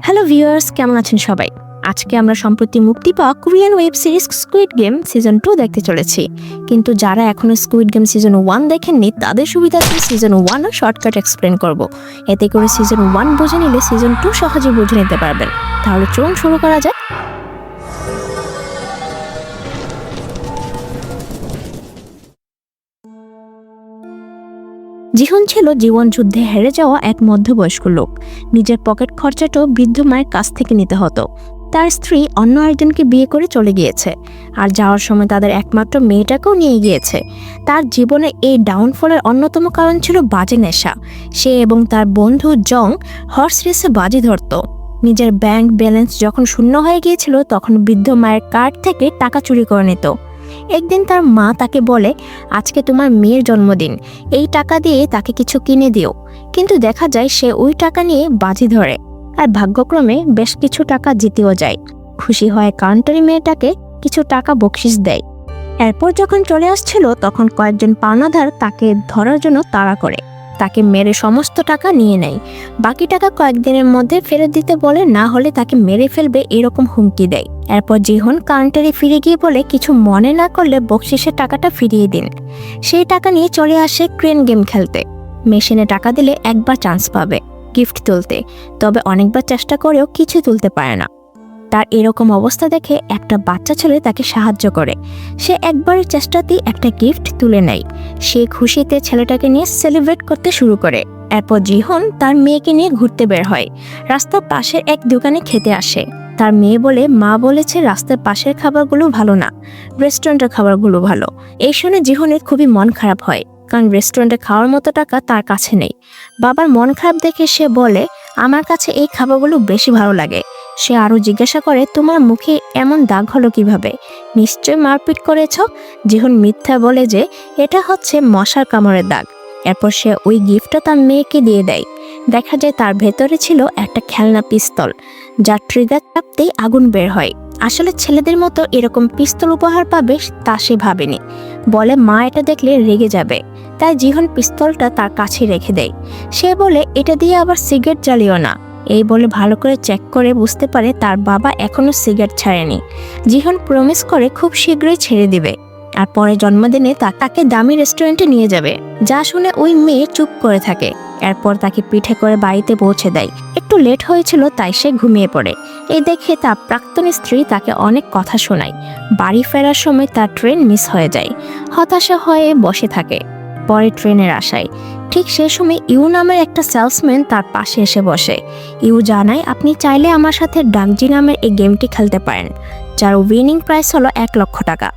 Hello viewers, কেমন আছেন সবাই? আজকে আমরা সম্প্রতি মুক্তি পাওয়া Korean web series squid game season 2 দেখতে চলেছি। কিন্তু যারা এখনো স্কুইড গেম সিজন 1 দেখেননি তাদের সুবিধার্থে সিজন 1 এর শর্টকাট এক্সপ্লেন করব। এতে করে সিজন 1 বুঝে নিলে সিজন 2 সহজে বুঝে নিতে পারবেন। তাহলে চলুন শুরু করা যাক। জিহন ছিল জীবন যুদ্ধে হেরে যাওয়া এক মধ্যবয়স্ক লোক। নিজের পকেট খরচাটাও বৃদ্ধ মায়ের কাছ থেকে নিতে হতো। তার স্ত্রী অন্য একজনকে বিয়ে করে চলে গিয়েছে, আর যাওয়ার সময় তাদের একমাত্র মেয়েটাকেও নিয়ে গিয়েছে। তার জীবনে এই ডাউনফলের অন্যতম কারণ ছিল বাজে নেশা। সে এবং তার বন্ধু জং হর্স রেসে বাজি ধরত। নিজের ব্যাংক ব্যালেন্স যখন শূন্য হয়ে গিয়েছিল তখন বৃদ্ধ মায়ের কার্ড থেকে টাকা চুরি করে নিত। একদিন তার মা তাকে বলে, আজকে তোমার মেয়ের জন্মদিন, এই টাকা দিয়ে তাকে কিছু কিনে দিও। কিন্তু দেখা যায় সে ওই টাকা নিয়ে বাজি ধরে, আর ভাগ্যক্রমে বেশ কিছু টাকা জিতেও যায়। খুশি হয় কাউন্টারি মেয়েটাকে কিছু টাকা বকশিস দেয়। এরপর যখন চলে আসছিল তখন কয়েকজন পাওনাদার তাকে ধরার জন্য তাড়া করে। তাকে মেরে সমস্ত টাকা নিয়ে নেয়। বাকি টাকা কয়েকদিনের মধ্যে ফেরত দিতে বলে, না হলে তাকে মেরে ফেলবে এরকম হুমকি দেয়। এরপর জিহন কাউন্টারে ফিরে গিয়ে বলে, কিছু মনে না করলে বকশিসের টাকাটা ফিরিয়ে দিন। সেই টাকা নিয়ে চলে আসে ক্রেন গেম খেলতে। মেশিনে টাকা দিলে একবার চান্স পাবে গিফট তুলতে, তবে অনেকবার চেষ্টা করেও কিছু তুলতে পারে না। তার এরকম অবস্থা দেখে একটা বাচ্চা ছেলে তাকে সাহায্য করে। সে একবারের চেষ্টাতেই একটা গিফট তুলে নেয়। সে খুশিতে ছেলেটাকে নিয়ে সেলিব্রেট করতে শুরু করে। এরপর জিহন তার মেয়েকে নিয়ে ঘুরতে বের হয়। রাস্তার পাশের এক দোকানে খেতে আসে। তার মেয়ে বলে, মা বলেছে রাস্তার পাশের খাবারগুলো ভালো না, রেস্টুরেন্টের খাবারগুলো ভালো। এই শুনে জিহনের খুবই মন খারাপ হয়, কারণ রেস্টুরেন্টে খাওয়ার মতো টাকা তার কাছে নেই। বাবার মন খারাপ দেখে সে বলে, আমার কাছে এই খাবারগুলো বেশি ভালো লাগে। সে আরও জিজ্ঞাসা করে, তোমার মুখে এমন দাগ হলো কিভাবে? নিশ্চয় মারপিট করেছ। জিহন মিথ্যা বলে যে এটা হচ্ছে মশার কামড়ের দাগ। এরপর সে ওই গিফটটা তার মেয়েকে দিয়ে দেয়। দেখা যায় তার ভেতরে ছিল একটা খেলনা পিস্তল, যার ট্রিগার চাপতেই আগুন বের হয়। আসলে ছেলেদের মতো এরকম পিস্তল উপহার পাবে তা সে ভাবেনি। বলে, মা এটা দেখলে রেগে যাবে। তাই জিহন পিস্তলটা তার কাছে রেখে দেয়। সে বলে, এটা দিয়ে আবার সিগারেট জ্বালিও না। এই বলে ভালো করে চেক করে বুঝতে পারে তার বাবা এখনো সিগারেট ছাড়েনি। জিহন প্রমিস করে খুব শীঘ্রই ছেড়ে দিবে, আর পরে জন্মদিনে তাকে দামি রেস্টুরেন্টে নিয়ে যাবে। যা শুনে ওই মেয়ে চুপ করে থাকে। এরপর তাকে পিঠে করে বাড়িতে পৌঁছে দেয়। একটু লেট হয়েছিল তাই সে ঘুমিয়ে পড়ে। এই দেখে তার প্রাক্তন স্ত্রী তাকে অনেক কথা শোনায়। বাড়ি ফেরার সময় তার ট্রেন মিস হয়ে যায়। হতাশা হয়ে বসে থাকে। পরে ট্রেনের আশায় ঠিক সে সময় ইউ নামের একটা সেলসম্যান তার পাশে এসে বসে। ইউ জানায়, আপনি চাইলে আমার সাথে ডাকজি নামের এই গেমটি খেলতে পারেন, যার উইনিং প্রাইস হলো 1 লক্ষ টাকা।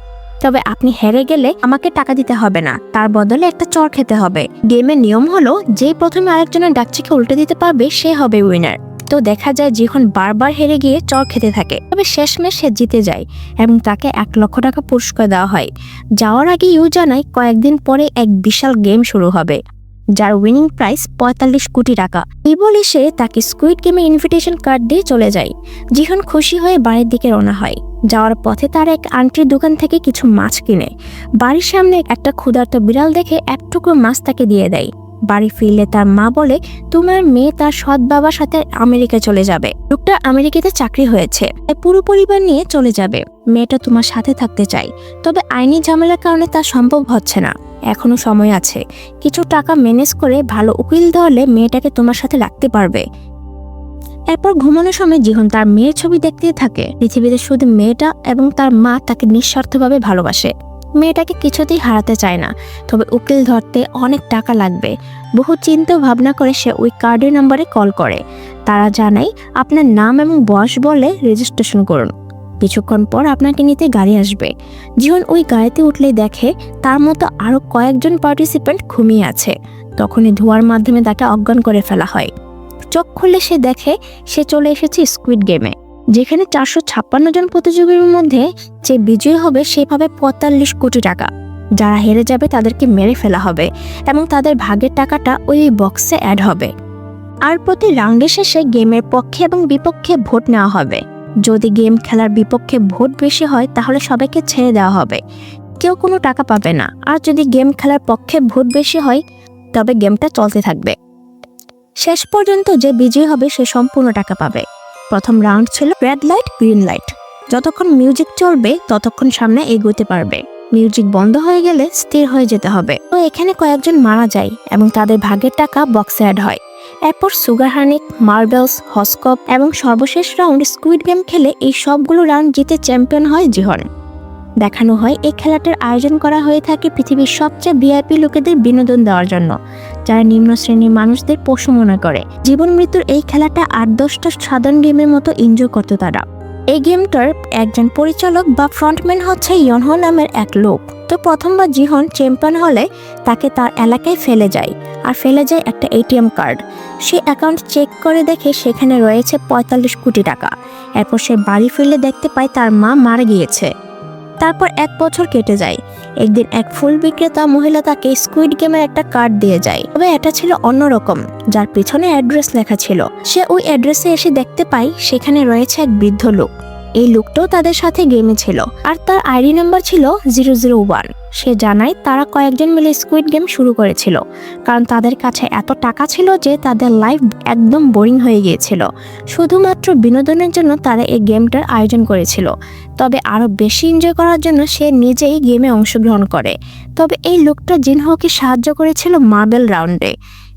তবে আপনি হেরে গেলে আমাকে টাকা দিতে হবে না, তার বদলে একটা চড় খেতে হবে। গেমের নিয়ম হলো যে প্রথমে আরেকজনের ডাকচিকে উল্টে দিতে পারবে সে হবে উইনার। তো দেখা যায় জিহন বারবার হেরে গিয়ে চড় খেতে থাকে, তবে শেষমেশ সে জিতে যায় এবং তাকে 1 লক্ষ টাকা পুরস্কার দেওয়া হয়। যাওয়ার আগে ইউ জানায় কয়েকদিন পরে এক বিশাল গেম শুরু হবে, যার উইনিং প্রাইস 45 কোটি টাকা। এই বলে সে তাকে স্কুইড গেমে ইনভিটেশন কার্ড দিয়ে চলে যায়। জিহন খুশি হয়ে বাড়ির দিকে রওনা হয়। যাওয়ার পথে তার এক আন্টির দোকান থেকে কিছু মাছ কিনে। বাড়ির সামনে একটা ক্ষুধার্ত বিড়াল দেখে এক টুকরো মাছ তাকে দিয়ে দেয়। বাড়ি ফিরলে তার মা বলে, তোমার মেয়ে তার সৎ বাবার সাথে আমেরিকায় চলে যাবে। লোকটা আমেরিকাতে চাকরি হয়েছে, তাই পুরো পরিবার নিয়ে চলে যাবে। মেয়েটা তোমার সাথে থাকতে চাই, তবে আইনি ঝামেলার কারণে তা সম্ভব হচ্ছে না। এখনো সময় আছে, কিছু টাকা ম্যানেজ করে ভালো উকিল ধরলে মেয়েটাকে তোমার সাথে রাখতে পারবে। এরপর ঘুমানোর সময় জিহন তার মেয়ের ছবি দেখতে থাকে। পৃথিবীতে শুধু মেয়েটা এবং তার মা তাকে নিঃস্বার্থভাবে ভালোবাসে। মেয়েটাকে কিছুতেই হারাতে চায় না, তবে উকিল ধরতে অনেক টাকা লাগবে। বহু চিন্তা ভাবনা করে সে ওই কার্ডের নাম্বারে কল করে। তারা জানায়, আপনার নাম এবং বয়স বলে রেজিস্ট্রেশন করুন, কিছুক্ষণ পর আপনাকে নিতে গাড়ি আসবে। জিহন ওই গাড়িতে উঠলেই দেখে তার মতো আরো কয়েকজন পার্টিসিপেন্ট ঘুমিয়ে আছে। তখনই ধোঁয়ার মাধ্যমে তাকে অজ্ঞান করে ফেলা হয়। চোখ খুললে সে দেখে সে চলে এসেছে স্কুইড গেমে, যেখানে 456 জন প্রতিযোগীর মধ্যে যে বিজয়ী হবে সে পাবে 45 কোটি টাকা। যারা হেরে যাবে তাদেরকে মেরে ফেলা হবে এবং তাদের ভাগের টাকাটা ওই বক্সে অ্যাড হবে। আর প্রতি রাউন্ডের শেষে গেমের পক্ষে এবং বিপক্ষে ভোট নেওয়া হবে। যদি গেম খেলার বিপক্ষে ভোট বেশি হয় তাহলে সবাইকে ছেড়ে দেওয়া হবে, কেউ কোনো টাকা পাবে না। আর যদি গেম খেলার পক্ষে ভোট বেশি হয় তবে গেমটা চলতে থাকবে। শেষ পর্যন্ত যে বিজয়ী হবে সে সম্পূর্ণ টাকা পাবে। প্রথম রাউন্ড ছিল রেড লাইট গ্রিন লাইট। যতক্ষণ মিউজিক চলবে ততক্ষণ সামনে এগোতে পারবে, মিউজিক বন্ধ হয়ে গেলে স্থির হয়ে যেতে হবে। তো এখানে কয়েকজন মারা যায় এবং তাদের ভাগের টাকা বক্সে অ্যাড হয়। এরপর সুগার হানিক, মার্বেলস, হসকপ এবং সর্বশেষ রাউন্ড স্কুইড গেম খেলে এই সবগুলো রাউন্ড জিতে চ্যাম্পিয়ন হয় জিহন। দেখানো হয় এই খেলাটার আয়োজন করা হয়ে থাকে পৃথিবীর সবচেয়ে ভিআইপি লোকেদের বিনোদন দেওয়ার জন্য, যারা নিম্ন শ্রেণীর মানুষদের পশু মনে করে। জীবন মৃত্যুর এই খেলাটা 8-10টা সাধারণ গেমের মতো এনজয় করতো তারা। এই গেমটার একজন পরিচালক বা ফ্রন্টম্যান হচ্ছে ইয়নহো নামের এক লোক। তো প্রথমবার জিহন চ্যাম্পিয়ন হলে তাকে তার এলাকায় ফেলে যায়, আর ফেলে যায় একটা এটিএম কার্ড। সে অ্যাকাউন্ট চেক করে দেখে সেখানে রয়েছে 45 কোটি টাকা। এরপর সে বাড়ি ফিরলে দেখতে পায় তার মা মারা গিয়েছে। তারপর 1 বছর কেটে যায়। একদিন এক ফুল বিক্রেতা মহিলা তাকে স্কুইড গেমের একটা কার্ড দিয়ে যায়, তবে এটা ছিল অন্যরকম, যার পিছনে অ্যাড্রেস লেখা ছিল। সে ওই অ্যাড্রেসে এসে দেখতে পায় সেখানে রয়েছে এক বৃদ্ধ লোক। এই লোকটাও তাদের সাথে গেমে ছিল, আর তার আইডি নাম্বার ছিল 001। সে জানায় তারা কয়েকজন মিলে স্কুইড গেম শুরু করেছিল, কারণ তাদের কাছে এত টাকা ছিল যে তাদের লাইফ একদম বোরিং হয়ে গিয়েছিল। শুধুমাত্র বিনোদনের জন্য তারা এই গেমটার আয়োজন করেছিল। তবে আরও বেশি এনজয় করার জন্য সে নিজেই গেমে অংশগ্রহণ করে। তবে এই লোকটা জিনহোকে সাহায্য করেছিল মার্বেল রাউন্ডে।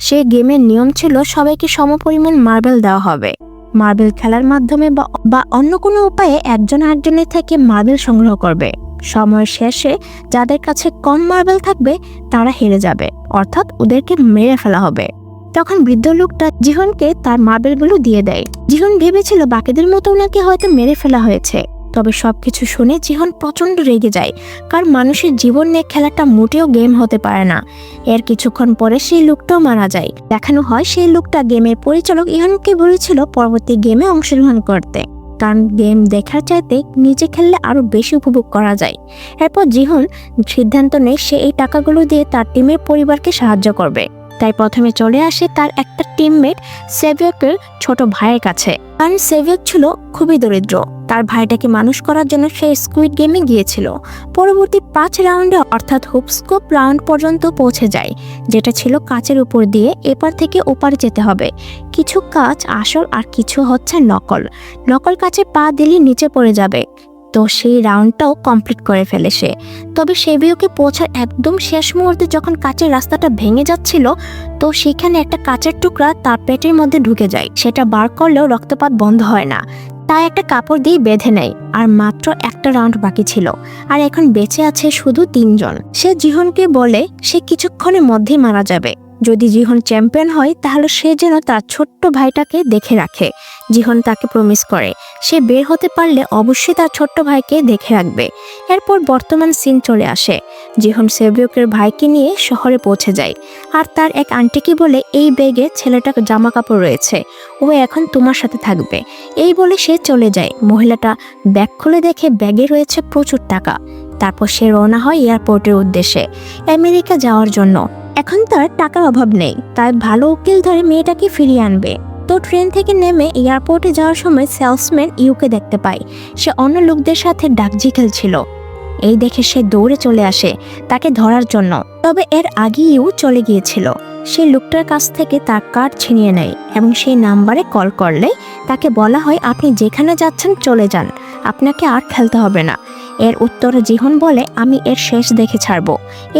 সে গেমের নিয়ম ছিল সবাইকে সমপরিমাণ মার্বেল দেওয়া হবে। মার্বেল খেলার মাধ্যমে বা অন্য কোনো উপায়ে একজন আরেকজনের থেকে মার্বেল সংগ্রহ করবে। সময়ের শেষে যাদের কাছে কম মার্বেল থাকবে তারা হেরে যাবে, অর্থাৎ ওদেরকে মেরে ফেলা হবে। তখন বৃদ্ধ লোকটা জিহনকে তার মার্বেলগুলো দিয়ে দেয়। জিহন ভেবেছিল বাকিদের মতো ওনাকে হয়তো মেরে ফেলা হয়েছে। তবে সবকিছু শুনে জিহন প্রচন্ড রেগে যায়, কারণ মানুষের জীবন নিয়ে খেলাটা মোটেও গেম হতে পারে না। এর কিছুক্ষণ পরে সেই লোকটাও মারা যায়। দেখানো হয় সেই লোকটা গেমের পরিচালক ইহানকে বলেছিল পরবর্তী গেমে অংশগ্রহণ করতে, কারণ গেম দেখার চাইতে নিজে খেললে আরো বেশি উপভোগ করা যায়। এরপর জিহন সিদ্ধান্ত নেয় সে এই টাকাগুলো দিয়ে তার টিমের পরিবারকে সাহায্য করবে। তাই প্রথমে চলে আসে তার একটা টিমমেট সেভিয়কের ছোট ভাইয়ের কাছে, কারণ সেভিয়ক ছিল খুবই দরিদ্র। তার ভাইটাকে মানুষ করার জন্য সে স্কুইড গেমে গিয়েছিল। পরবর্তী 5 রাউন্ডে অর্থাৎ হুপস্কোপ রাউন্ড পর্যন্ত পৌঁছে যায়, যেটা ছিল কাচের উপর দিয়ে এপার থেকে ওপারে যেতে হবে। কিছু কাচ আসল আর কিছু হচ্ছে নকল। নকল কাচে পা দিলে নিচে পড়ে যাবে। তো সেই রাউন্ডটাও কমপ্লিট করে ফেলে সে। তবে সেভিয়কে পৌঁছার একদম শেষ মুহূর্তে যখন কাচের রাস্তাটা ভেঙে যাচ্ছিল, তো সেখানে একটা কাচের টুকরা তার পেটের মধ্যে ঢুকে যায়। সেটা বার করলেও রক্তপাত বন্ধ হয় না, তাই একটা কাপড় দিয়ে বেঁধে নেয়। আর মাত্র একটা রাউন্ড বাকি ছিল, আর এখন বেঁচে আছে শুধু 3 জন। সে জিহনকে বলে সে কিছুক্ষণের মধ্যেই মারা যাবে। যদি জিহন চ্যাম্পিয়ন হয় তাহলে সে যেন তার ছোট্ট ভাইটাকে দেখে রাখে। জিহন তাকে প্রমিস করে সে বের হতে পারলে অবশ্যই তার ছোট্ট ভাইকে দেখে রাখবে। এরপর বর্তমান সিন চলে আসে। জিহন সেভিয়কের ভাইকে নিয়ে শহরে পৌঁছে যায়, আর তার এক আন্টিকে বলে এই ব্যাগে ছেলেটার জামা কাপড় রয়েছে, ও এখন তোমার সাথে থাকবে। এই বলে সে চলে যায়। মহিলাটা ব্যাগ খুলে দেখে ব্যাগে রয়েছে প্রচুর টাকা। তারপর সে রওনা হয় এয়ারপোর্টের উদ্দেশ্যে আমেরিকা যাওয়ার জন্য। এখন তার টাকার অভাব নেই, তাই ভালো উকিল ধরে মেয়েটাকে ফিরিয়ে আনবে। তো ট্রেন থেকে নেমে এয়ারপোর্টে যাওয়ার সময় সেলসম্যান ইউকে দেখতে পায়। সে অন্য লোকদের সাথে ডাকজি খেলছিল। এই দেখে সে দৌড়ে চলে আসে তাকে ধরার জন্য। তবে এর আগে ইউ চলে গিয়েছিল। সে লোকটার কাছ থেকে তার কার্ড ছিনিয়ে নেয় এবং সেই নাম্বারে কল করলে তাকে বলা হয় আপনি যেখানে যাচ্ছেন চলে যান, আপনাকে আর খেলতে হবে না। এর উত্তরে জিহন বলে আমি এর শেষ দেখে ছাড়ব।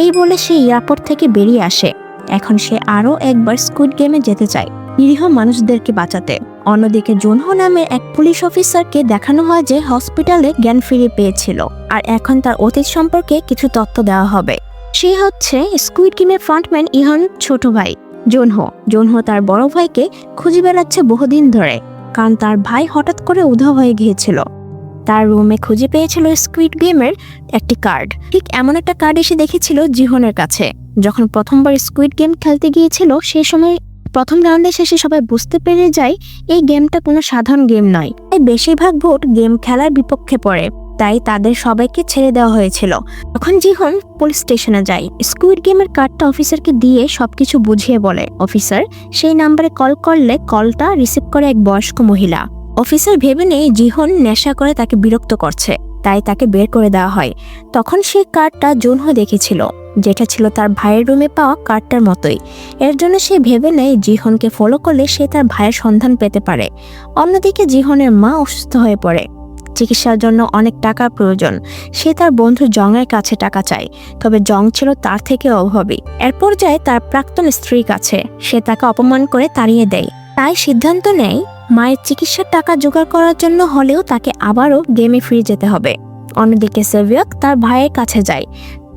এই বলে সে এয়ারপোর্ট থেকে বেরিয়ে আসে। এখন সে আরও একবার স্কুইড গেমে যেতে চায় নিরীহ মানুষদেরকে বাঁচাতে। অন্যদিকে জুনহো নামের এক পুলিশ অফিসারকে দেখানো হয় যে হসপিটালে জ্ঞান ফিরে পেয়েছিল, আর এখন তার অতীত সম্পর্কে কিছু তথ্য দেওয়া হবে। সে হচ্ছে স্কুইড গেমের ফ্রন্টম্যান ইহন ছোট ভাই জুনহো। জুনহো তার বড় ভাইকে খুঁজে বেড়াচ্ছে বহুদিন ধরে, কারণ তার ভাই হঠাৎ করে উধাও হয়ে গিয়েছিল। তার রুমে খুঁজে পেয়েছিল স্কুইড গেমের একটি কার্ড। ঠিক এমন একটা কার্ড এসে দেখেছিল জিহনের কাছে। যখন প্রথমবার স্কুইড গেম খেলতে গিয়েছিল সেই সময় প্রথম রাউন্ডে শেষে সবাই বুঝতে পেরে যায় এই গেমটা কোনো সাধারণ গেম নয়। তাই বেশিরভাগ ভোট গেম খেলার বিপক্ষে পড়ে, তাই তাদের সবাইকে ছেড়ে দেওয়া হয়েছিল। তখন জিহন পুলিশ স্টেশনে যায়। স্কুইড গেমের কার্ডটা অফিসারকে দিয়ে সবকিছু বুঝিয়ে বলে। অফিসার সেই নাম্বারে কল করলে কলটা রিসিভ করে এক বয়স্ক মহিলা। অফিসার ভেবে নেয় জিহন নেশা করে তাকে বিরক্ত করছে, তাই তাকে বের করে দেওয়া হয়। তখন সেই কার্ডটা জুনহো দেখেছিল। যেটা ছিল তার ভাইয়ের রুমে পাওয়া কার্ডটার মতোই। এর জন্য সে ভেবে নেয় জিহনকে ফলো করলে সে তার ভাইয়ের সন্ধান পেতে পারে। অন্যদিকে জিহনের মা অসুস্থ হয়ে পড়ে, চিকিৎসার জন্য অনেক টাকার প্রয়োজন। সে তার বন্ধু জংয়ের কাছে টাকা চায়, তবে জং ছিল তার থেকে অভাবী। এরপর যায় তার প্রাক্তন স্ত্রীর কাছে, সে তাকে অপমান করে তাড়িয়ে দেয়। তাই সিদ্ধান্ত নেয় মায়ের চিকিৎসার টাকা জোগাড় করার জন্য হলেও তাকে আবারও গেমে ফিরে যেতে হবে। অন্যদিকে সেভিয়ক তার ভাইয়ের কাছে যায়,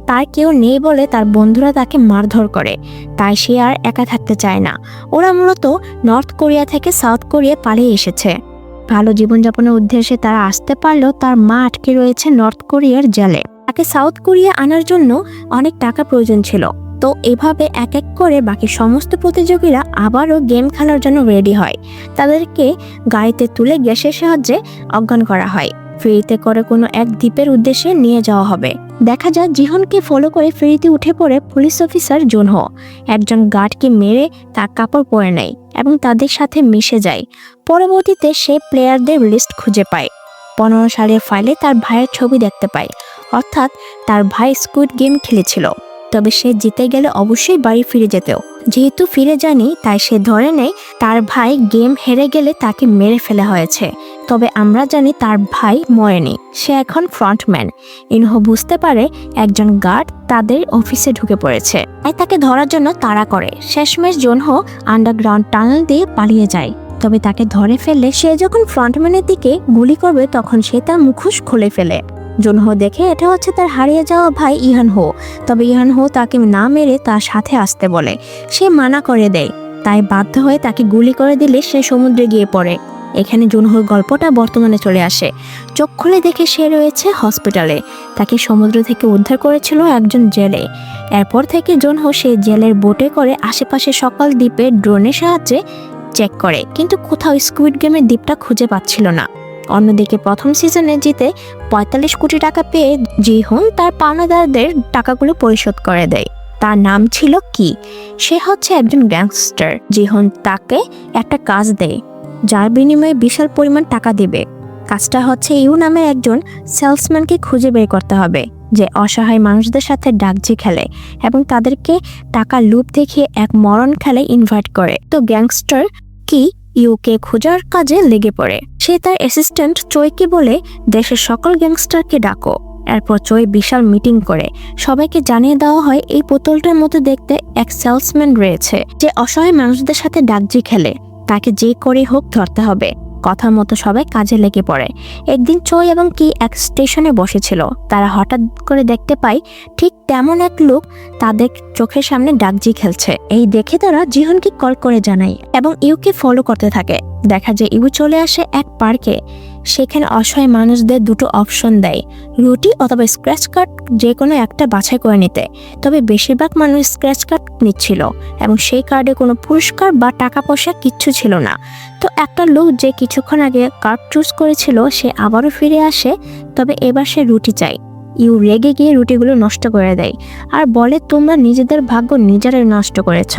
তার কেউ নেই বলে তার বন্ধুরা তাকে মারধর করে, তাই সে আর একা থাকতে চায় না। ওরা মূলত নর্থ কোরিয়া থেকে সাউথ কোরিয়া পালিয়ে এসেছে। ভালো জীবনযাপনের উদ্দেশ্যে তারা আসতে পারলেও তার মা আটকে রয়েছে নর্থ কোরিয়ার জেলে। তাকে সাউথ কোরিয়া আনার জন্য অনেক টাকা প্রয়োজন ছিল। তো এভাবে এক এক করে বাকি সমস্ত প্রতিযোগীরা আবারও গেম খেলার জন্য রেডি হয়। তাদেরকে গাড়িতে তুলে গ্যাসের সাহায্যে অজ্ঞান করা হয়। ফেরিতে করে কোনো এক দ্বীপের উদ্দেশ্যে নিয়ে যাওয়া হবে। দেখা যায় জিহনকে ফলো করে ফেরিতে উঠে পড়ে পুলিশ অফিসার জুনহো। একজন গার্ডকে মেরে তার কাপড় পরে নেয় এবং তাদের সাথে মিশে যায়। পরবর্তীতে সে প্লেয়ারদের লিস্ট খুঁজে পায়। 15 সালের ফাইলে তার ভাইয়ের ছবি দেখতে পায়, অর্থাৎ তার ভাই স্কুইড গেম খেলেছিল। তবে সে জিতে গেলে অবশ্যই বাড়ি ফিরে যেতেও। যেহেতু ফিরে যায়নি, তাই সে ধরে নেয় তার ভাই গেম হেরে গেলে তাকে মেরে ফেলা হয়েছে। তবে আমরা জানি তার ভাই মরেনি, সে এখন ফ্রন্টম্যান। ইনহো বুঝতে পারে একজন গার্ড তাদের অফিসে ঢুকে পড়েছে, তাই তাকে ধরার জন্য তাড়া করে। শেষমেশ জুনহো আন্ডারগ্রাউন্ড টানেল দিয়ে পালিয়ে যায়। তবে তাকে ধরে ফেললে সে যখন ফ্রন্টম্যানের দিকে গুলি করবে তখন সে তার মুখোশ খুলে ফেলে। জুনহো দেখে এটা হচ্ছে তার হারিয়ে যাওয়া ভাই ইহানহো। তবে ইহানহো তাকে না মেরে তার সাথে আসতে বলে, সে মানা করে দেয়। তাই বাধ্য হয়ে তাকে গুলি করে দিলে সে সমুদ্রে গিয়ে পড়ে। এখানে জুনহোর গল্পটা বর্তমানে চলে আসে। চোখ খুলে দেখে সে রয়েছে হসপিটালে। তাকে সমুদ্র থেকে উদ্ধার করেছিল একজন জেলে। এরপর থেকে জুনহো সে জেলের বোটে করে আশেপাশে সকল দ্বীপে ড্রোনের সাহায্যে চেক করে, কিন্তু কোথাও স্কুইড গেমের দ্বীপটা খুঁজে পাচ্ছিল না। অন্যদিকে প্রথম সিজনে জিতে 45 কোটি টাকা পেয়ে জিহন তার পাওনাদারদের টাকাগুলো পরিশোধ করে দেয়। তার নাম ছিল কি, সে হচ্ছে একজন গ্যাংস্টার। জিহন তাকে একটা কাজ দেয়, যার বিনিময়ে বিশাল পরিমাণ টাকা দিবে। কাজটা হচ্ছে ইউ নামের একজন সেলসম্যানকে খুঁজে বের করতে হবে, যে অসহায় মানুষদের সাথে ডাকজি খেলে এবং তাদেরকে টাকা লুপ দেখিয়ে এক মরণ খেলায় ইনভাইট করে। তো গ্যাংস্টার কি ইউকে খোঁজার কাজে লেগে পড়ে। সে তার অ্যাসিস্ট্যান্ট চোইকে বলে দেশের সকল গ্যাংস্টারকে ডাকো। এরপর চোই বিশাল মিটিং করে সবাইকে জানিয়ে দেওয়া হয় এই বোতলটার মতো দেখতে এক সেলসম্যান রয়েছে, যে অসহায় মানুষদের সাথে ডাকজি খেলে। তাকে যে করে হোক ধরতে হবে। কথা মতো সবাই কাজে লেগে পড়ে। একদিন চোই এবং কি এক স্টেশনে বসেছিল। তারা হঠাৎ করে দেখতে পায় ঠিক তেমন এক লোক তাদের চোখের সামনে ডাকজি খেলছে। এই দেখে তারা জিহনকে কল করে জানায় এবং ইউকে ফলো করতে থাকে। দেখা যায় ইউ চলে আসে এক পার্কে। সেখানে অসহায় মানুষদের দুটো অপশন দেয়, রুটি অথবা স্ক্র্যাচ কার্ড, যে কোনো একটা বাছাই করে নিতে। তবে বেশিরভাগ মানুষ স্ক্র্যাচ কার্ড নিচ্ছিল এবং সেই কার্ডে কোনো পুরস্কার বা টাকা পয়সা কিচ্ছু ছিল না। তো একটা লোক যে কিছুক্ষণ আগে কার্ড চুজ করেছিল সে আবারও ফিরে আসে, তবে এবার সে রুটি চায়। ইউ রেগে গিয়ে রুটিগুলো নষ্ট করে দেয় আর বলে তোমরা নিজেদের ভাগ্য নিজেরাই নষ্ট করেছ।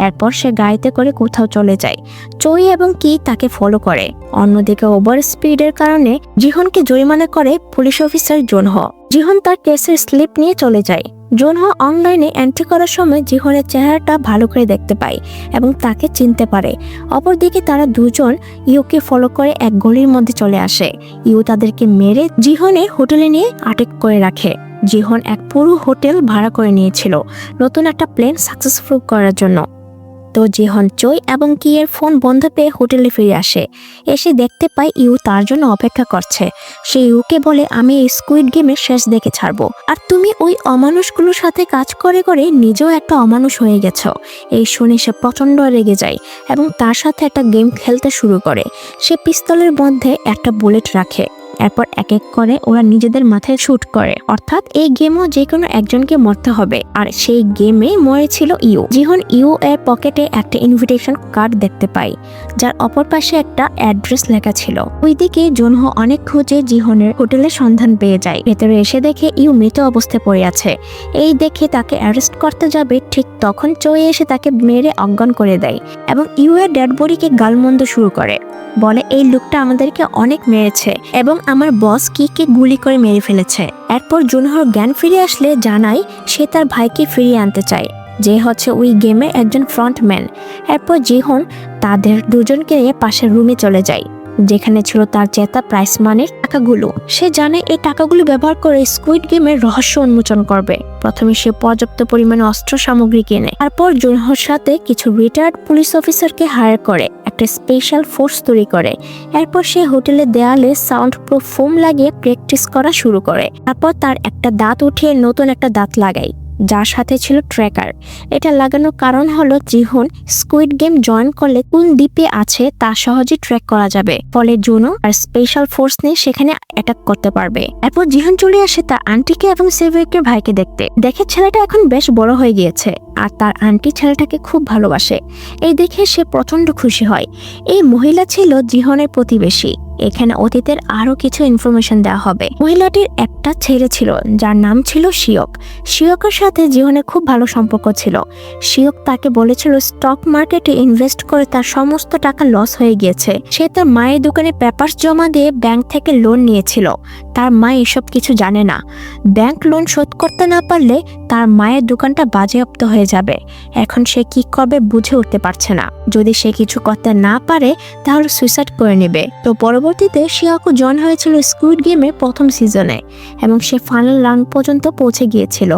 এরপর সে গাড়িতে করে কোথাও চলে যায়। চই এবং কি তাকে ফলো করে। অন্যদিকে ওভার স্পিডের কারণে জিহনকে জরিমানা করে পুলিশ অফিসার জুনহো। জিহন তার কেসের স্লিপ নিয়ে চলে যায়। জুনহো অনলাইনে এন্ট্রি করার সময় জিহনের চেহারাটা ভালো করে দেখতে পায় এবং তাকে চিনতে পারে। অপরদিকে তারা দুজন ইউকে ফলো করে এক গলির মধ্যে চলে আসে। ইউ তাদেরকে মেরে জিহনের হোটেলে নিয়ে আটক করে রাখে। জিহন এক পুরো হোটেল ভাড়া করে নিয়েছিল নতুন একটা প্ল্যান সাকসেসফুল করার জন্য। তো জিহন চই এবং কি এর ফোন বন্ধ পেয়ে হোটেলে ফিরে আসে। এসে দেখতে পায় ইউ তার জন্য অপেক্ষা করছে। সে ইউকে বলে আমি এই স্কুইড গেমের শেষ দেখে ছাড়বো, আর তুমি ওই অমানুষগুলোর সাথে কাজ করে করে নিজেও একটা অমানুষ হয়ে গেছো। এই শুনে সে প্রচণ্ড রেগে যায় এবং তার সাথে একটা গেম খেলতে শুরু করে। সে পিস্তলের মধ্যে একটা বুলেট রাখে। এরপর এক এক করে ওরা নিজেদের মাথায় শুট করে, অর্থাৎ এই গেমও যে কোনো একজনকে মরতে হবে। আর সেই গেমে মরেছিল ইউ। জিহন ইউ এর পকেটে একটা ইনভিটেশন কার্ড দেখতে পাই, যার অপর পাশে একটা অ্যাড্রেস লেখা ছিল। ওইদিকে জুনহো অনেক খোঁজে জিহনের হোটেলের সন্ধান পেয়ে যায়। ভেতরে এসে দেখে ইউ মৃত অবস্থায় পড়ে আছে। এই দেখে তাকে অ্যারেস্ট করতে যাবে, ঠিক তখন চই এসে তাকে মেরে অজ্ঞান করে দেয় এবং ইউ এর ডেড বডিকে গালমন্দ শুরু করে। বলে এই লোকটা আমাদেরকে অনেক মেরেছে এবং আমার বস কিকে গুলি করে মেরে ফেলেছে। এরপর জুনহোর জ্ঞান ফিরে আসলে জানায় সে তার ভাইকে ফিরিয়ে আনতে চায়, যে হচ্ছে ওই গেমের একজন ফ্রন্টম্যান। এরপর জিহন তাদের দুজনকে নিয়ে পাশের রুমে চলে যায়, যেখানে ছিল তার জেতা প্রাইস মানির টাকাগুলো। সে জানে এই টাকাগুলো ব্যবহার করে স্কুইড গেমের রহস্য উন্মোচন করবে। প্রথমে সে পর্যাপ্ত পরিমাণে অস্ত্র সামগ্রী কেনে, তারপর জুনহোর সাথে কিছু রিটায়ার্ড পুলিশ অফিসারকে হায়ার করে একটা স্পেশাল ফোর্স তৈরি করে। এরপর সে হোটেলের দেয়ালে সাউন্ড প্রুফ ফোম লাগিয়ে প্র্যাকটিস করা শুরু করে। তারপর তার একটা দাঁত উঠিয়ে নতুন একটা দাঁত লাগায়, যার সাথে ছিল ট্র্যাকার। এটা লাগানোর কারণ হলো জিহন স্কুইড গেম জয়েন করলে কোন দ্বীপে আছে তা সহজে ট্র্যাক করা যাবে, ফলে জুনো আর স্পেশাল ফোর্স নিয়ে সেখানে অ্যাটাক করতে পারবে। এরপর জিহন চলে আসে তার আন্টিকে এবং সেভিয়ারকে ভাইকে দেখতে। দেখে ছেলেটা এখন বেশ বড় হয়ে গিয়েছে আর তার আন্টি ছেলেটাকে খুব ভালোবাসে। এই দেখে সে প্রচন্ড খুশি হয়। এই মহিলা ছিল জিহনের প্রতিবেশী। এখানে অতীতের আরো কিছু ইনফরমেশন দেওয়া হবে। মহিলাটির একটা ছেলে ছিল যার নাম ছিল শিয়ক। শিয়কের সাথে জীবনের খুব ভালো সম্পর্ক ছিল। শিয়ক তাকে বলেছিল স্টক মার্কেটে ইনভেস্ট করে তার সমস্ত টাকা লস হয়ে গিয়েছে। সে তার মায়ের দোকানে পেপারস জমা দিয়ে ব্যাংক থেকে লোন নিয়েছিল। তার মা এসব কিছু জানে না। ব্যাংক লোন শোধ করতে না পারলে তার মায়ের দোকানটা বাজেয়াপ্ত হয়ে যাবে। এখন সে কি করবে বুঝে উঠতে পারছে না। যদি সে কিছু করতে না পারে তাহলে সুইসাইড করে নেবে। তো পরবর্তীতে শিয়াকো জয়েন হয়েছিল স্কুইড গেমের প্রথম সিজনে এবং সে ফাইনাল রাউন্ড পর্যন্ত পৌঁছে গিয়েছিল,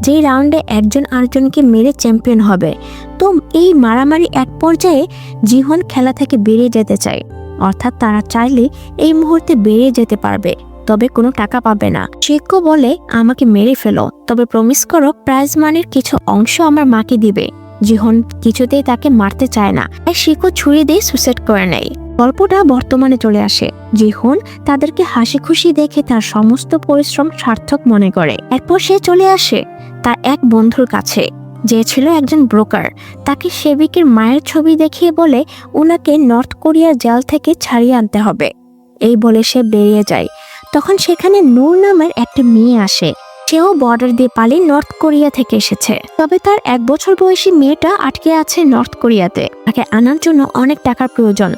যেই রাউন্ডে একজন আরেকজনকে মেরে চ্যাম্পিয়ন হবে। তো এই মারামারি এক পর্যায়ে জিহন খেলা থেকে বেরিয়ে যেতে চায়, অর্থাৎ তারা চাইলে এই মুহূর্তে বেরিয়ে যেতে পারবে, তবে কোনো টাকা পাবে না। শিকো বলে আমাকে মেরে ফেলো, তবে প্রমিস করো প্রাইজ মানির কিছু অংশ আমার মাকে দিবে। জিহন কিছুতেই তাকে মারতে চায় না, তাই শিকো ছুরি দিয়ে সুইসাইড করে নেয়। গল্পটা বর্তমানে চলে আসে। জিহন তাদেরকে হাসি খুশি দেখে তার সমস্ত পরিশ্রম সার্থক মনে করে। এরপর সে চলে আসে তার এক বন্ধুর কাছে, যে ছিল একজন ব্রোকার। তাকে সেবিকের মায়ের ছবি দেখিয়ে বলে ওনাকে নর্থ কোরিয়ার জেল থেকে ছাড়িয়ে আনতে হবে। এই বলে সে বেরিয়ে যায়। তখন সেখানে নূর নামের একটা মেয়ে আসে। সেও বর্ডার দিয়ে পালিয়ে নর্থ কোরিয়া থেকে এসেছে, তবে তার 1 বছর বয়সী মেয়েটা আটকে আছে নর্থ কোরিয়াতে। তাকে আনার জন্য অনেক টাকার প্রয়োজন।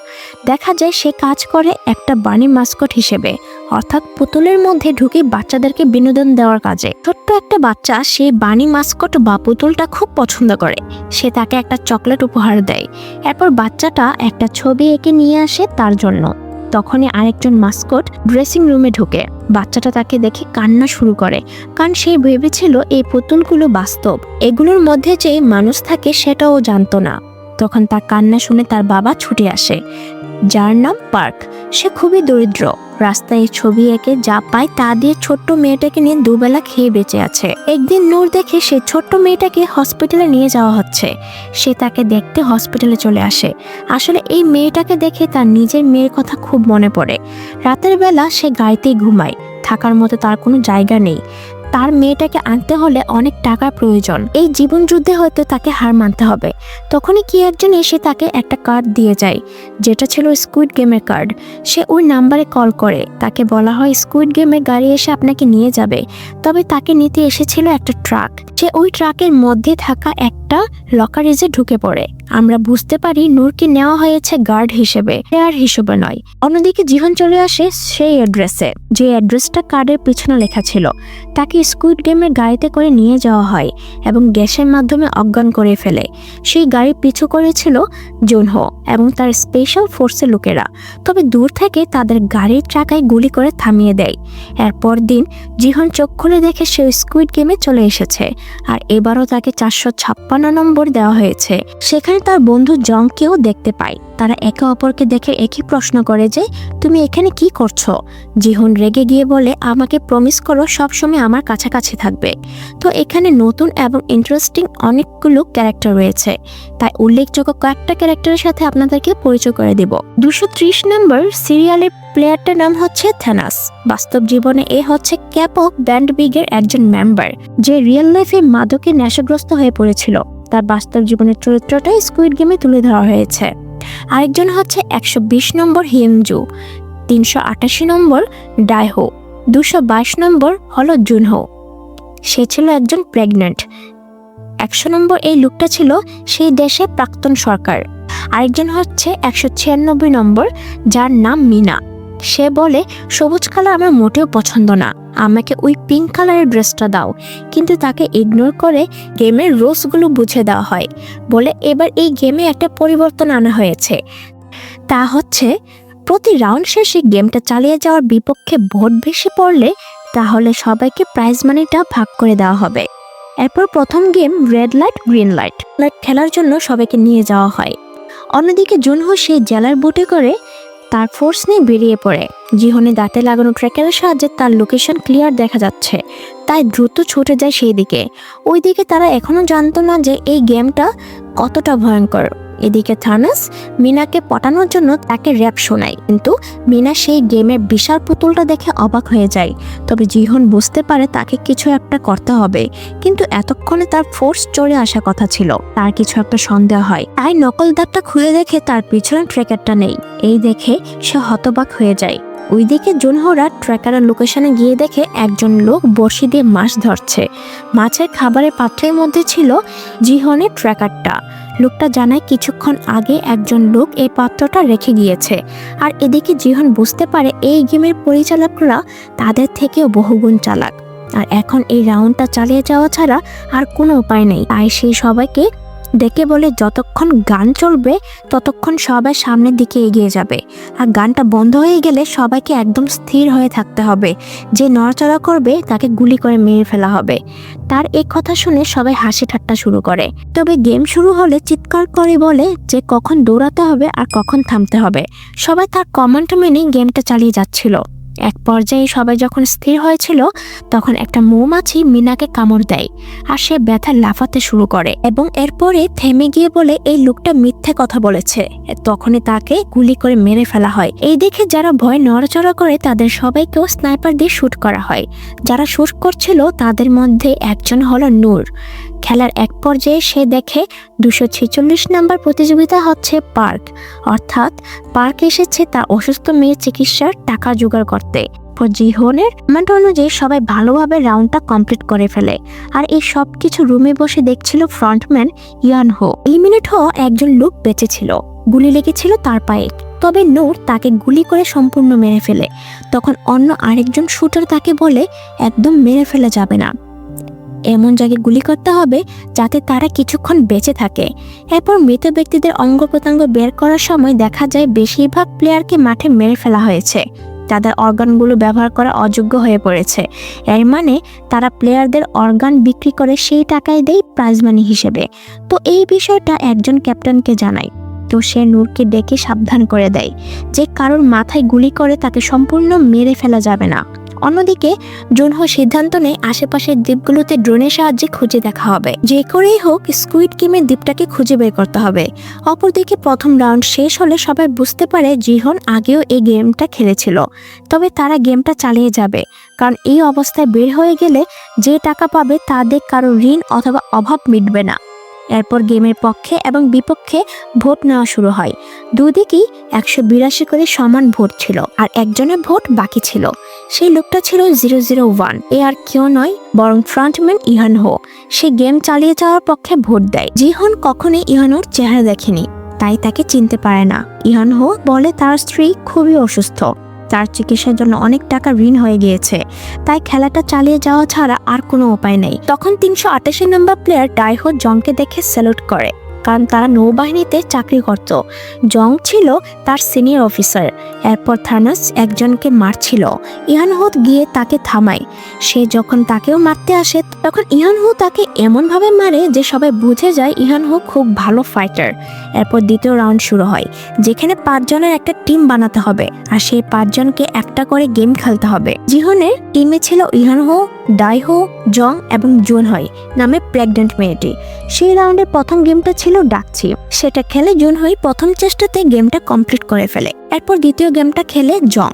দেখা যায় সে কাজ করে একটা বানি মাস্কট হিসেবে, অর্থাৎ পুতুলের মধ্যে ঢুকে বাচ্চাদেরকে বিনোদন দেওয়ার কাজে। ছোট্ট একটা বাচ্চা সেই বানি মাস্কট বা পুতুলটা খুব পছন্দ করে। সে তাকে একটা চকলেট উপহার দেয়। এরপর বাচ্চাটা একটা ছবি এঁকে নিয়ে আসে তার জন্য। তখনই আরেকজন মাস্কট ড্রেসিং রুমে ঢুকে। বাচ্চাটা তাকে দেখে কান্না শুরু করে, কারণ সে ভেবেছিল এই পুতুলগুলো বাস্তব। এগুলোর মধ্যে যে মানুষ থাকে সেটাও জানতো না। তখন তার কান্না শুনে তার বাবা ছুটে আসে, যার নাম পার্ক। সে খুবই দরিদ্র। রাস্তায় ছবি এঁকে যা পায় তা দিয়ে ছোট্ট মেয়েটাকে নিয়ে দুবেলা খেয়ে বেঁচে আছে। একদিন নূর দেখে সে ছোট্ট মেয়েটাকে হসপিটালে নিয়ে যাওয়া হচ্ছে। সে তাকে দেখতে হসপিটালে চলে আসে। আসলে এই মেয়েটাকে দেখে তার নিজের মেয়ের কথা খুব মনে পড়ে। রাতের বেলা সে গাড়িতেই ঘুমায়, থাকার মতো তার কোনো জায়গা নেই। তার মেয়েটাকে আনতে হলে অনেক টাকার প্রয়োজন। এই জীবন যুদ্ধে হয়তো তাকে হার মানতে হবে। তখনই কি একজন এসে তাকে একটা কার্ড দিয়ে যায়, যেটা ছিল স্কুইড গেমের কার্ড। সে ওই নাম্বারে কল করে। তাকে বলা হয় স্কুইড গেমের গাড়ি এসে আপনাকে নিয়ে যাবে, তবে তাকে নিতে এসেছিল একটা ট্রাক। সে ওই ট্রাকের মধ্যে থাকা একটা লকারেজে ঢুকে পড়ে। আমরা বুঝতে পারি নূরকে নেওয়া হয়েছে গার্ড হিসেবে, প্লেয়ার হিসেবে নয়। অন্যদিকে জীবন চলে আসে সেই অ্যাড্রেসে, যে অ্যাড্রেসটা কার্ডের পিছনে লেখা ছিল। তাকে স্কুইড গেমের গাড়িতে করে নিয়ে যাওয়া হয় এবং গ্যাসের মাধ্যমে অজ্ঞান করে ফেলে। সেই গাড়ি পিছু করেছিল জুনহো এবং তার স্পেশাল ফোর্সের লোকেরা, তবে দূর থেকে তাদের গাড়ির চাকায় গুলি করে থামিয়ে দেয়। এরপর দিন জিহন চোখ খুলে দেখে সে স্কুইড গেমে চলে এসেছে, আর এবারও তাকে 456 নম্বর দেওয়া হয়েছে। সেখানে তার বন্ধু জংকেও দেখতে পায়। তারা একে অপরকে দেখে একই প্রশ্ন করে যে তুমি এখানে কি করছো। জিহন রেগে গিয়ে বলে আমাকে প্রমিস করো সবসময় আমার কাছাকাছি থাকবে। তো এখানে নতুন এবং ইন্টারেস্টিং অনেকগুলো ক্যারেক্টার রয়েছে, তাই উল্লেখযোগ্য কয়েকটা ক্যারেক্টারের সাথে আপনাদেরকে পরিচয় করে দেব। 230 নম্বর সিরিয়ালের প্লেয়ারটার নাম হচ্ছে থেনাস। বাস্তব জীবনে এ হচ্ছে ক্যাপক ব্যান্ড বিগের একজন মেম্বার, যে রিয়েল লাইফে মাদকে নেশাগ্রস্ত হয়ে পড়েছিল। তার বাস্তব জীবনের চরিত্রটাই স্কুইড গেমে তুলে ধরা হয়েছে। আরেকজন হচ্ছে 120 নম্বর হিমজু, 388 নম্বর ডাইহো, 222 নম্বর হলো জুনহো। সে ছিল একজন প্রেগন্যান্ট। 100 নম্বর এই লোকটা ছিল সেই দেশের প্রাক্তন সরকার। আরেকজন হচ্ছে 196 নম্বর, যার নাম মিনা। সে বলে সবুজ কালার আমার মোটেও পছন্দ না, আমাকে ওই পিঙ্ক কালারের ড্রেসটা দাও। কিন্তু তাকে ইগনোর করে গেমের রুলসগুলো বুঝে দেওয়া হয়। বলে এবার এই গেমে একটা পরিবর্তন আনা হয়েছে, তা হচ্ছে প্রতি রাউন্ড শেষে গেমটা চালিয়ে যাওয়ার বিপক্ষে ভোট বেশি পড়লে তাহলে সবাইকে প্রাইজ মানিটা ভাগ করে দেওয়া হবে। এরপর প্রথম game red light green light খেলার জন্য সবাইকে নিয়ে যাওয়া হয়। অন্যদিকে জুনহো সেই জেলার বোটে করে তার ফোর্স নিয়ে বেরিয়ে পড়ে। জিহনে দাঁতে লাগানো ট্র্যাকারের সাহায্যে তার লোকেশন ক্লিয়ার দেখা যাচ্ছে, তাই দ্রুত ছুটে যায় সেই দিকে। ওইদিকে তারা এখনো জানতো না যে এই গেমটা কতটা ভয়ঙ্কর। এদিকে থানাস মিনাকে পটানোর জন্য তাকে র্যাপ শোনায়, কিন্তু মিনা সেই গেমের বিশাল পুতুলটা দেখে অবাক হয়ে যায়। তবে জিহন বুঝতে পারে তাকে কিছু একটা করতে হবে, কিন্তু এতক্ষণে তার ফোর্স চলে আসার কথা ছিল। তার কিছু একটা সন্দেহ হয়, তাই নকল দাঁতটা খুলে দেখে তার পিছনে ট্র্যাকারটা নেই। এই দেখে সে হতবাক হয়ে যায়। ওইদিকে জুনহোরা ট্র্যাকারের লোকেশনে গিয়ে দেখে একজন লোক বড়শি দিয়ে মাছ ধরছে। মাছের খাবারের পাত্রের মধ্যে ছিল জিহনের ট্র্যাকারটা। লোকটা জানায় কিছুক্ষণ আগে একজন লোক এই পাত্রটা রেখে গিয়েছে। আর এদিকে জিহন বুঝতে পারে এই গেমের পরিচালকরা তাদের থেকেও বহুগুণ চালাক, আর এখন এই রাউন্ডটা চালিয়ে যাওয়া ছাড়া আর কোনো উপায় নেই। তাই সে সবাইকে ডেকে বলে যতক্ষণ গান চলবে ততক্ষণ সবাই সামনের দিকে এগিয়ে যাবে, আর গানটা বন্ধ হয়ে গেলে সবাইকে একদম স্থির হয়ে থাকতে হবে। যে নড়াচড়া করবে তাকে গুলি করে মেরে ফেলা হবে। তার এই কথা শুনে সবাই হাসি ঠাট্টা শুরু করে। তবে গেম শুরু হলে চিৎকার করে বলে যে কখন দৌড়াতে হবে আর কখন থামতে হবে। সবাই তার কমান্ড মেনে গেমটা চালিয়ে যাচ্ছিল। এক পর্যায়ে সবাই যখন স্থির হয়েছিল তখন একটা মৌমাছি মিনাকে কামড় দেয়, আর সে ব্যথা লাফাতে শুরু করে এবং এরপরে থেমে গিয়ে বলে এই লোকটা মিথ্যে কথা বলেছে। তখনই তাকে গুলি করে মেরে ফেলা হয়। এই দেখে যারা ভয় নড়াচড়া করে তাদের সবাইকেও স্নাইপার দিয়ে শুট করা হয়। যারা শুট করছিল তাদের মধ্যে একজন হলো নূর। খেলার এক পর্যায়ে সে দেখে 246 নাম্বার প্রতিযোগিতা হচ্ছে পার্ক, অর্থাৎ পার্ক এসেছে তার অসুস্থ মেয়ের চিকিৎসার টাকা জোগাড় করতে। জিহনের কমেন্ট অনুযায়ী সবাই ভালোভাবে রাউন্ডটা কমপ্লিট করে ফেলে, আর এই সব কিছু রুমে বসে দেখছিল ফ্রন্টম্যান ইয়ানহো। এলিমিনেট হওয়া একজন লোক বেঁচে ছিল, গুলি লেগেছিল তার পায়ে। তবে নূর তাকে গুলি করে সম্পূর্ণ মেরে ফেলে। তখন অন্য আরেকজন শুটার তাকে বলে একদম মেরে ফেলা যাবে না, এমন জায়গায় গুলি করতে হবে যাতে তারা কিছুক্ষণ বেঁচে থাকে। এরপর মৃত ব্যক্তিদের অঙ্গ প্রত্যঙ্গ বের করার সময় দেখা যায় বেশিরভাগ প্লেয়ারকে মাঠে মেরে ফেলা হয়েছে, তাদের অর্গানগুলো ব্যবহার করা অযোগ্য হয়ে পড়েছে। এর মানে তারা প্লেয়ারদের অর্গান বিক্রি করে সেই টাকায় দেয় প্রাইজ মানি হিসেবে। তো এই বিষয়টা একজন ক্যাপ্টেনকে জানায়, তো সে নূরকে ডেকে সাবধান করে দেয় যে কারোর মাথায় গুলি করে তাকে সম্পূর্ণ মেরে ফেলা যাবে না। অন্যদিকে জুনহো সিদ্ধান্ত নেয় আশেপাশের দ্বীপগুলোতে ড্রোনের সাহায্যে খুঁজে দেখা হবে। যে করেই হোক স্কুইড গেমের দ্বীপটাকে খুঁজে বের করতে হবে। অপরদিকে প্রথম রাউন্ড শেষ হলে সবাই বুঝতে পারে জিহন আগেও এই গেমটা খেলেছিল, তবে তারা গেমটা চালিয়ে যাবে, কারণ এই অবস্থায় বের হয়ে গেলে যে টাকা পাবে তাদের কারো ঋণ অথবা অভাব মিটবে না। এরপর গেমের পক্ষে এবং বিপক্ষে ভোট নেওয়া শুরু হয়। দুদিকেই 182 করে সমান ভোট ছিল, আর একজনের ভোট বাকি ছিল। সেই লোকটা ছিল 001। এ আর কেউ নয় বরং ফ্রন্টম্যান ইয়ানহো। সে গেম চালিয়ে যাওয়ার পক্ষে ভোট দেয়। জিহন কখনোই ইয়ানহোর চেহারা দেখেনি, তাই তাকে চিনতে পারে না। ইয়ানহো বলে তার স্ত্রী খুবই অসুস্থ, তার চিকিৎসার জন্য অনেক টাকা ঋণ হয়ে গিয়েছে, তাই খেলাটা চালিয়ে যাওয়া ছাড়া আর কোনো উপায় নেই। তখন 388 নম্বর প্লেয়ার ডাইহো জংকে দেখে স্যালুট করে, কারণ তারা নৌবাহিনীতে চাকরি করত। জং ছিল তার সিনিয়র অফিসার। এরপর থানাস একজনকে মারছিল, ইয়ানহো গিয়ে তাকে থামায়। সে যখন তাকেও মারতে আসে তখন ইয়ানহো তাকে এমনভাবে মারে যে সবাই বুঝে যায় ইয়ানহো খুব ভালো ফাইটার। এরপর দ্বিতীয় রাউন্ড শুরু হয়, যেখানে 5 জনের একটা টিম বানাতে হবে, আর সেই 5 জনকে একটা করে গেম খেলতে হবে। জিহনের টিমে ছিল ইয়ানহো, ডাইহো, জং এবং জুনহোই নামে প্রেগনেন্ট মেয়েটি। সেই রাউন্ডের প্রথম গেমটা ছিল ডাকছি। সেটা খেলে জুনহোই প্রথম চেষ্টাতে গেমটা কমপ্লিট করে ফেলে। এরপর দ্বিতীয় গেমটা খেলে জং,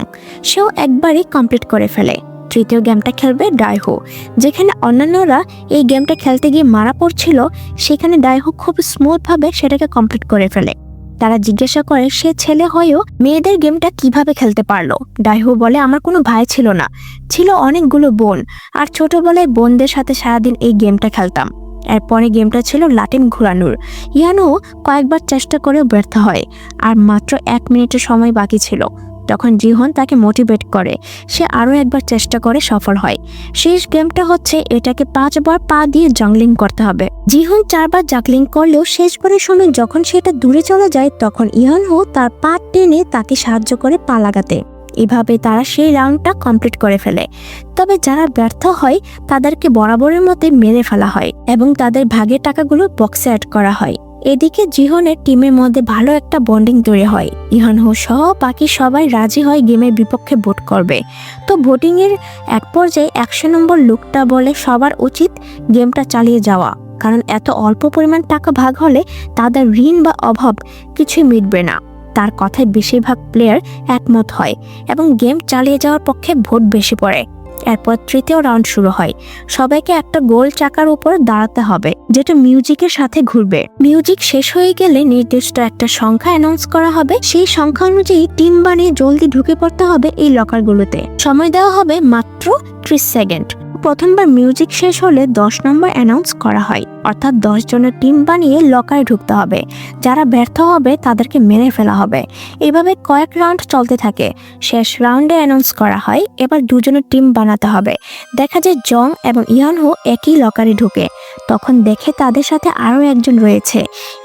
সেও একবারই কমপ্লিট করে ফেলে। তৃতীয় গেমটা খেলবে ডাইহো। যেখানে অন্যান্যরা এই গেমটা খেলতে গিয়ে মারা পড়ছিল, সেখানে ডাইহো খুব স্মুথভাবে সেটাকে কমপ্লিট করে ফেলে। তারা জিজ্ঞাসা করে সে ছেলে হয়েও মেয়েদের গেমটা কিভাবে খেলতে পারলো। ডাইহো বলে আমার কোনো ভাই ছিল না, ছিল অনেকগুলো বোন, আর ছোটবেলায় বোনদের সাথে সারাদিন এই গেমটা খেলতাম। এরপরে গেমটা ছিল লাটিম ঘোরানোর। ইয়ানহো কয়েকবার চেষ্টা করেও ব্যর্থ হয়, আর মাত্র 1 মিনিটের সময় বাকি ছিল। তখন জিহন তাকে মোটিভেট করে, সে আরও একবার চেষ্টা করে, সফল হয়। শেষ গেমটা হচ্ছে এটাকে 5 বার পা দিয়ে জাগলিং করতে হবে। জিহন 4 বার জাগলিং করলেও শেষবারের সময় যখন সেটা দূরে চলে যায় তখন ইহানহো তার পা টেনে তাকে সাহায্য করে পা লাগাতে। এভাবে তারা সেই রাউন্ডটা কমপ্লিট করে ফেলে। তবে যারা ব্যর্থ হয় তাদেরকে বরাবরের মতো মেরে ফেলা হয় এবং তাদের ভাগের টাকাগুলো বক্সে অ্যাড করা হয়। এদিকে জিহনের টিমের মধ্যে ভালো একটা বন্ডিং তৈরি হয়। ইহানহো সহ বাকি সবাই রাজি হয় গেমের বিপক্ষে ভোট করবে। তো ভোটিংয়ের এক পর্যায়ে 100 নম্বর লোকটা বলে সবার উচিত গেমটা চালিয়ে যাওয়া, কারণ এত অল্প পরিমাণ টাকা ভাগ হলে তাদের ঋণ বা অভাব কিছুই মিটবে না। তার কথায় বেশিরভাগ প্লেয়ার একমত হয় এবং গেম চালিয়ে যাওয়ার পক্ষে ভোট বেশি পড়ে। এরপর তৃতীয় রাউন্ড শুরু হয়। সবাইকে একটা গোল চাকার উপর দাঁড়াতে হবে যেটা মিউজিকের সাথে ঘুরবে। মিউজিক শেষ হয়ে গেলে নির্দিষ্ট একটা সংখ্যা অ্যানাউন্স করা হবে। সেই সংখ্যা অনুযায়ী টিম বানিয়ে জলদি ঢুকে পড়তে হবে এই লকারগুলোতে। সময় দেওয়া হবে মাত্র 30 সেকেন্ড। প্রথমবার মিউজিক শেষ হলে 10 নম্বর অ্যানাউন্স করা হয়, অর্থাৎ 10 জনের টিম বানিয়ে লকারে ঢুকতে হবে। যারা ব্যর্থ হবে তাদেরকে মেরে ফেলা হবে। এভাবে কয়েক রাউন্ড চলতে থাকে। শেষ রাউন্ডে অ্যানাউন্স করা হয় এবার 2 জনের টিম বানাতে হবে। দেখা যায় জং এবং ইহানহো একই লকারে ঢুকে। তখন দেখে তাদের সাথে আরও একজন রয়েছে।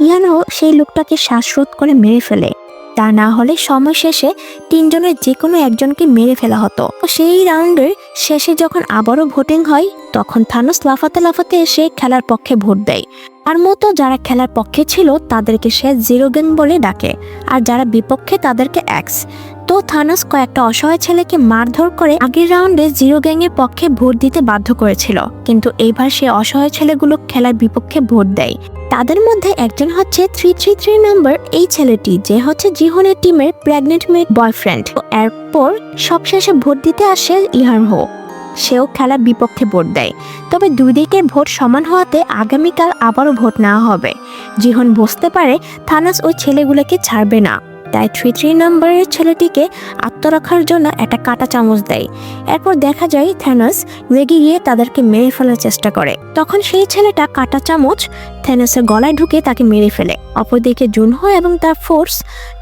ইহানহো সেই লোকটাকে শ্বাসরোধ করে মেরে ফেলে। তা না হলে সময় শেষে 3 জনের যে কোনো একজনকে মেরে ফেলা হতো। সেই রাউন্ডের শেষে যখন আবারও ভোটিং হয় তখন থানোস লাফাতে লাফাতে এসে খেলার পক্ষে ভোট দেয়। আর মতো যারা খেলার পক্ষে ছিল তাদেরকে সে 0 গ্যাং বলে ডাকে, আর যারা বিপক্ষে তাদেরকে এক্স। তো থানোস কয়েকটা অসহায় ছেলেকে মারধর করে আগের রাউন্ডে 0 গ্যাংয়ের পক্ষে ভোট দিতে বাধ্য করেছিল, কিন্তু এইবার সে অসহায় ছেলেগুলো খেলার বিপক্ষে ভোট দেয়। তাদের মধ্যে একজন হচ্ছে 333 নম্বর এই ছেলেটি, যে হচ্ছে জিহনের টিমের প্রেগনেন্ট মেয়ের বয়ফ্রেন্ড। এরপর সবশেষে ভোট দিতে আসে ইহানহো, সেও খেলার বিপক্ষে ভোট দেয়। তবে দুই দিকের ভোট সমান হওয়াতে আগামীকাল আবারও ভোট নেওয়া হবে। জিহন বুঝতে পারে থানোস ওই ছেলেগুলোকে ছাড়বে না, তাই 33 নম্বরের ছেলেটিকে আত্মরক্ষার জন্য একটা কাঁটা চামচ দেয়। এরপর দেখা যায় থানোস রেগে গিয়ে তাদেরকে মেরে ফেলার চেষ্টা করে। তখন সেই ছেলেটা কাঁটা চামচ থানোসের গলায় ঢুকে তাকে মেরে ফেলে। অপরদিকে জুনহো এবং তার ফোর্স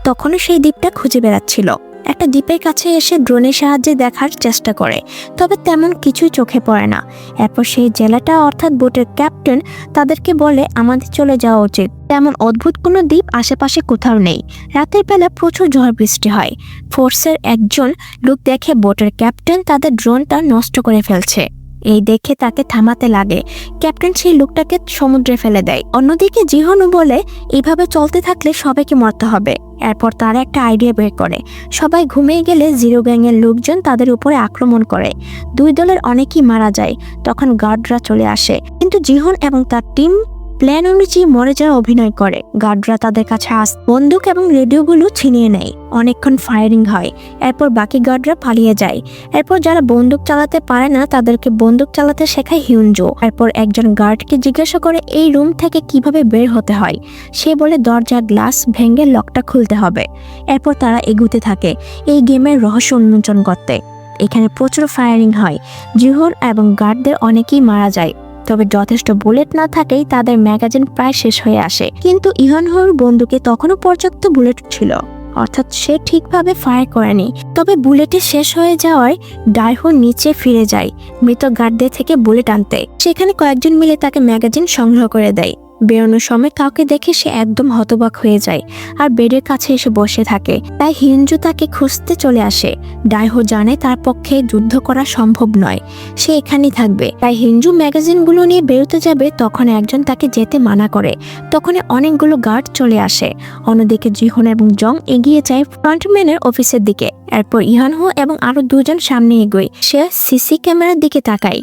তখনও সেই দ্বীপটা খুঁজে বেড়াচ্ছিল। একটা দ্বীপের কাছে এসে ড্রোনের সাহায্যে দেখার চেষ্টা করে, তবে তেমন কিছুই চোখে পড়ে না। এরপর সেই জেলাটা অর্থাৎ বোটের ক্যাপ্টেন তাদেরকে বলে আমাদের চলে যাওয়া উচিত। তেমন অদ্ভুত কোনো দ্বীপ আশেপাশে কোথাও নেই। রাতের বেলা প্রচুর ঝড় বৃষ্টি হয়। ফোর্সের একজন লোক দেখে বোটের ক্যাপ্টেন তাদের ড্রোনটা নষ্ট করে ফেলছে। এই দেখে তাকে থামাতে লাগে। ক্যাপ্টেন সেই লোকটাকে সমুদ্রে ফেলে দেয়। অন্যদিকে জিহনও বলে এইভাবে চলতে থাকলে সবাইকে মরতে হবে। এরপর তারা একটা আইডিয়া বের করে। সবাই ঘুমিয়ে গেলে 0 গ্যাংয়ের লোকজন তাদের উপরে আক্রমণ করে। 2 দলের অনেকেই মারা যায়। তখন গার্ডরা চলে আসে, কিন্তু জিহন এবং তার টিম প্ল্যান অনুযায়ী মরে যাওয়া অভিনয় করে। গার্ডরা তাদের কাছে বন্দুক এবং রেডিওগুলো ছিনিয়ে নেয়। অনেকক্ষণ ফায়ারিং হয়। এরপর বাকি গার্ডরা পালিয়ে যায়। এরপর যারা বন্দুক চালাতে পারে না তাদেরকে বন্দুক চালাতে শেখায় হিউনজো। এরপর একজন গার্ডকে জিজ্ঞাসা করে এই রুম থেকে কিভাবে বের হতে হয়। সে বলে দরজার গ্লাস ভেঙে লকটা খুলতে হবে। এরপর তারা এগুতে থাকে এই গেমের রহস্য উন্মোচন করতে। এখানে প্রচুর ফায়ারিং হয়। জিহন এবং গার্ডদের অনেকেই মারা যায়। তবে যথেষ্ট বুলেট না থাকেই তাদের ম্যাগাজিন প্রায় শেষ হয়ে আসে। কিন্তু ইহানহোর বন্দুকে তখনও পর্যাপ্ত বুলেট ছিল, অর্থাৎ সে ঠিকভাবে ফায়ার করেনি। তবে বুলেটে শেষ হয়ে যাওয়ায় ডাইহো নিচে ফিরে যায় মৃত গার্ডদের থেকে বুলেট আনতে। সেখানে কয়েকজন মিলে তাকে ম্যাগাজিন সংগ্রহ করে দেয়। বেরোনোর সময় কাউকে দেখে সে একদম হতবাক হয়ে যায় আর বেডের কাছে এসে বসে থাকে। তাই হিউনজো তাকে খুঁজতে চলে আসে। ডাইহো জানে তার পক্ষে যুদ্ধ করা সম্ভব নয়, সে এখানেই থাকবে। তাই হিউনজো ম্যাগাজিনগুলো নিয়ে বেরোতে যাবে, তখন একজন তাকে যেতে মানা করে। তখন অনেকগুলো গার্ড চলে আসে। অন্যদিকে জিহন এবং জং এগিয়ে যায় ফ্রন্টম্যানের অফিসের দিকে। এরপর ইহানহো এবং আরো 2 জন সামনে এগোয়। সে সিসি ক্যামেরার দিকে তাকায়।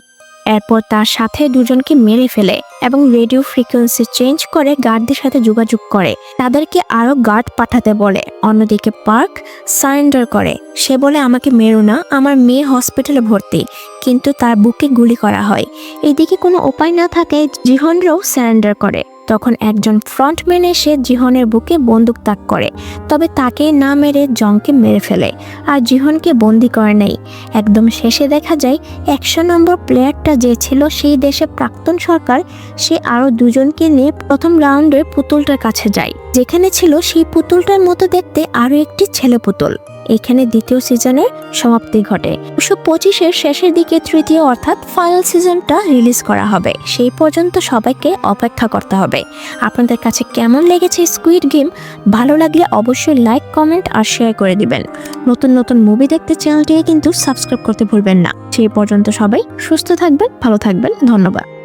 এরপর তার সাথে 2 জনকে মেরে ফেলে এবং রেডিও ফ্রিকোয়েন্সি চেঞ্জ করে গার্ডদের সাথে যোগাযোগ করে। তাদেরকে আরো গার্ড পাঠাতে বলে। অন্যদিকে পার্ক সারেন্ডার করে। সে বলে আমাকে মেরো না, আমার মেয়ে হসপিটালে ভর্তি, কিন্তু তার বুকে গুলি করা হয়। এদিকে কোনো উপায় না থাকে জিহনরাও সারেন্ডার করে। তখন একজন ফ্রন্টম্যান এসে জিহনের বুকে বন্দুক তাক করে, তবে তাকে না মেরে জংকে মেরে ফেলে আর জিহনকে বন্দি করে নেই। একদম শেষে দেখা যায় 100 নম্বর প্লেয়ারটা যে ছিল সেই দেশের প্রাক্তন সরকার, সে আরো 2 জনকে নিয়ে প্রথম রাউন্ডের পুতুলটার কাছে যায়। যেখানে ছিল সেই পুতুলটার মতো দেখতে আরো একটি ছেলে পুতুল। এখানে দ্বিতীয় সিজনের সমাপ্তি ঘটে। 2025-এর শেষের দিকে তৃতীয় অর্থাৎ ফাইনাল সিজনটা রিলিজ করা হবে। সেই পর্যন্ত সবাইকে অপেক্ষা করতে হবে। আপনাদের কাছে কেমন লেগেছে স্কুইড গেম? ভালো লাগলে অবশ্যই লাইক, কমেন্ট আর শেয়ার করে দিবেন। নতুন নতুন মুভি দেখতে চ্যানেলটিকে কিন্তু সাবস্ক্রাইব করতে ভুলবেন না। সেই পর্যন্ত সবাই সুস্থ থাকবেন, ভালো থাকবেন। ধন্যবাদ।